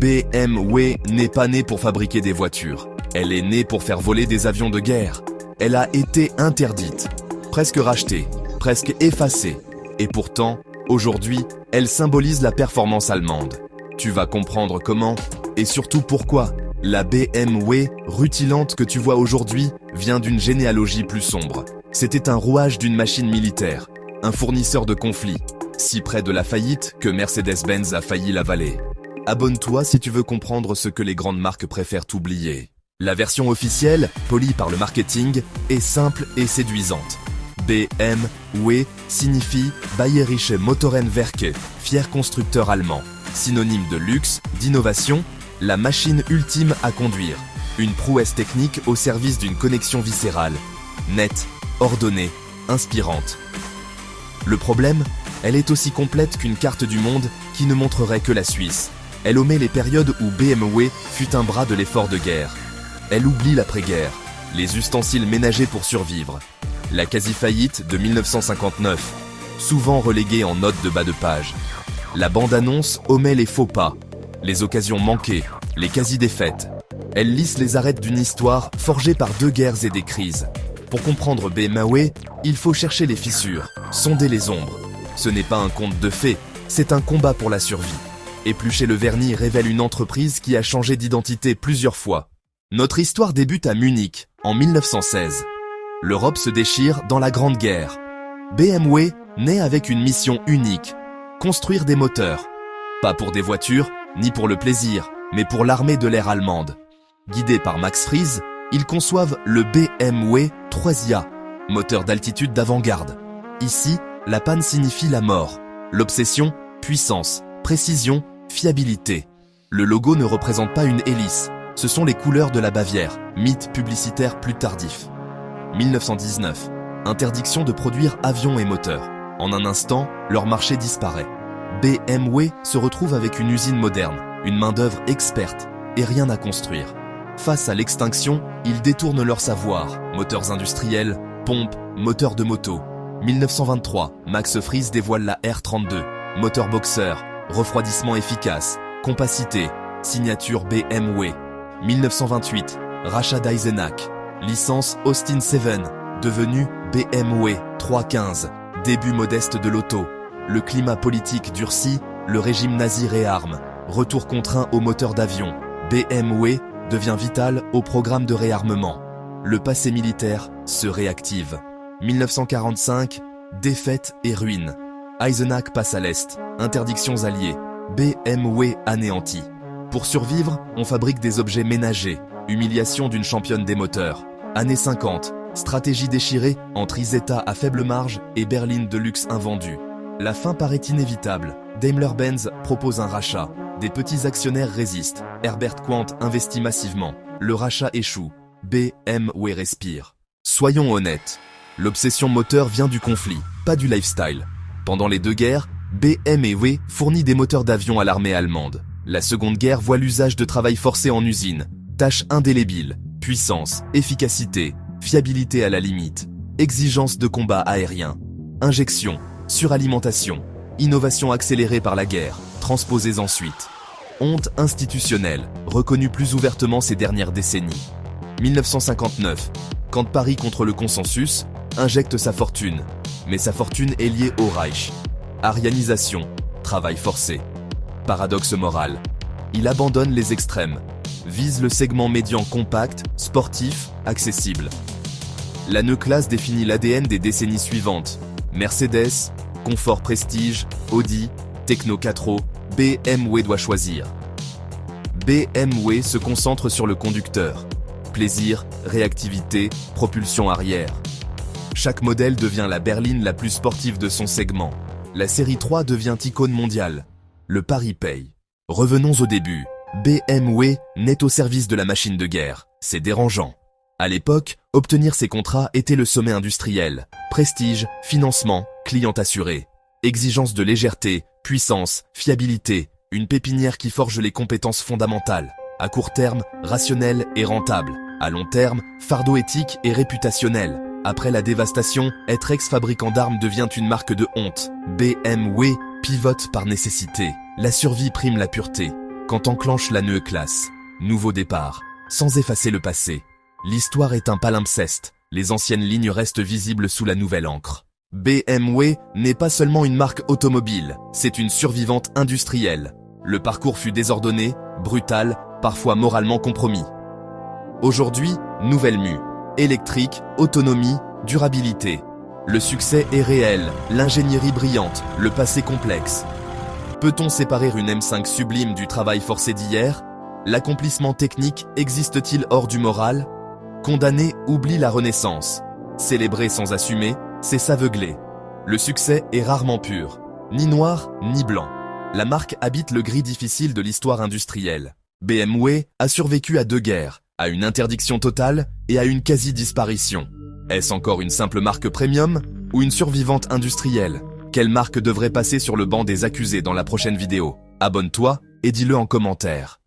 BMW n'est pas née pour fabriquer des voitures. Elle est née pour faire voler des avions de guerre. Elle a été interdite, presque rachetée, presque effacée. Et pourtant, aujourd'hui, elle symbolise la performance allemande. Tu vas comprendre comment et surtout pourquoi. La BMW rutilante que tu vois aujourd'hui vient d'une généalogie plus sombre. C'était un rouage d'une machine militaire, un fournisseur de conflits, si près de la faillite que Mercedes-Benz a failli l'avaler. Abonne-toi si tu veux comprendre ce que les grandes marques préfèrent oublier. La version officielle, polie par le marketing, est simple et séduisante. BMW signifie Bayerische Motorenwerke, fier constructeur allemand, synonyme de luxe, d'innovation, la machine ultime à conduire, une prouesse technique au service d'une connexion viscérale, nette, ordonnée, inspirante. Le problème, elle est aussi complète qu'une carte du monde qui ne montrerait que la Suisse. Elle omet les périodes où BMW fut un bras de l'effort de guerre. Elle oublie l'après-guerre, les ustensiles ménagers pour survivre, la quasi-faillite de 1959, souvent reléguée en note de bas de page. La bande-annonce omet les faux pas, les occasions manquées, les quasi-défaites. Elle lisse les arêtes d'une histoire forgée par 2 guerres et des crises. Pour comprendre BMW, il faut chercher les fissures, sonder les ombres. Ce n'est pas un conte de fées, c'est un combat pour la survie. Éplucher le vernis révèle une entreprise qui a changé d'identité plusieurs fois. Notre histoire débute à Munich, en 1916. L'Europe se déchire dans la Grande Guerre. BMW naît avec une mission unique, construire des moteurs. Pas pour des voitures, ni pour le plaisir, mais pour l'armée de l'air allemande. Guidés par Max Friese, ils conçoivent le BMW 3IA, moteur d'altitude d'avant-garde. Ici, la panne signifie la mort. L'obsession, puissance, précision, fiabilité. Le logo ne représente pas une hélice, ce sont les couleurs de la Bavière, mythe publicitaire plus tardif. 1919, interdiction de produire avions et moteurs. En un instant, leur marché disparaît. BMW se retrouve avec une usine moderne, une main-d'œuvre experte et rien à construire. Face à l'extinction, ils détournent leur savoir, moteurs industriels, pompes, moteurs de moto. 1923, Max Friese dévoile la R32, moteur boxeur, refroidissement efficace, compacité, signature BMW. 1928, rachat d'Eisenach, licence Austin 7, devenu BMW 315, début modeste de l'auto. Le climat politique durcit, le régime nazi réarme, retour contraint au moteur d'avion. BMW devient vital au programme de réarmement. Le passé militaire se réactive. 1945, défaite et ruine. Eisenach passe à l'Est, interdictions alliées. BMW anéanti. Pour survivre, on fabrique des objets ménagers, humiliation d'une championne des moteurs. Années 50, stratégie déchirée entre Isetta à faible marge et berline de luxe invendue. La fin paraît inévitable. Daimler-Benz propose un rachat. Des petits actionnaires résistent. Herbert Quandt investit massivement. Le rachat échoue. BMW respire. Soyons honnêtes. L'obsession moteur vient du conflit, pas du lifestyle. Pendant les 2 guerres, BMW fournit des moteurs d'avion à l'armée allemande. La Seconde Guerre voit l'usage de travail forcé en usine. Tâches indélébiles, puissance, efficacité, fiabilité à la limite, exigence de combat aérien, injection, suralimentation, innovation accélérée par la guerre, transposées ensuite. Honte institutionnelle, reconnue plus ouvertement ces dernières décennies. 1959, quand Paris contre le consensus, injecte sa fortune. Mais sa fortune est liée au Reich. Arianisation, travail forcé. Paradoxe moral. Il abandonne les extrêmes, vise le segment médian compact, sportif, accessible. La classe définit l'ADN des décennies suivantes. Mercedes, confort prestige, Audi, techno 4 BMW doit choisir. BMW se concentre sur le conducteur. Plaisir, réactivité, propulsion arrière. Chaque modèle devient la berline la plus sportive de son segment. La série 3 devient icône mondiale. Le pari paye. Revenons au début. BMW naît au service de la machine de guerre. C'est dérangeant. À l'époque, obtenir ces contrats était le sommet industriel. Prestige, financement, client assuré. Exigence de légèreté, puissance, fiabilité. Une pépinière qui forge les compétences fondamentales. À court terme, rationnel et rentable. À long terme, fardeau éthique et réputationnel. Après la dévastation, être ex-fabricant d'armes devient une marque de honte. BMW pivote par nécessité. La survie prime la pureté. quand enclenche la neue classe. Nouveau départ, sans effacer le passé. L'histoire est un palimpseste, les anciennes lignes restent visibles sous la nouvelle encre. BMW n'est pas seulement une marque automobile, c'est une survivante industrielle. Le parcours fut désordonné, brutal, parfois moralement compromis. Aujourd'hui, nouvelle mue. Électrique, autonomie, durabilité. Le succès est réel, l'ingénierie brillante, le passé complexe. Peut-on séparer une M5 sublime du travail forcé d'hier? L'accomplissement technique existe-t-il hors du moral? Condamner oublie la renaissance. Célébrer sans assumer, c'est s'aveugler. Le succès est rarement pur, ni noir, ni blanc. La marque habite le gris difficile de l'histoire industrielle. BMW a survécu à 2 guerres, à une interdiction totale et à une quasi-disparition. Est-ce encore une simple marque premium ou une survivante industrielle? Quelle marque devrait passer sur le banc des accusés dans la prochaine vidéo? Abonne-toi et dis-le en commentaire.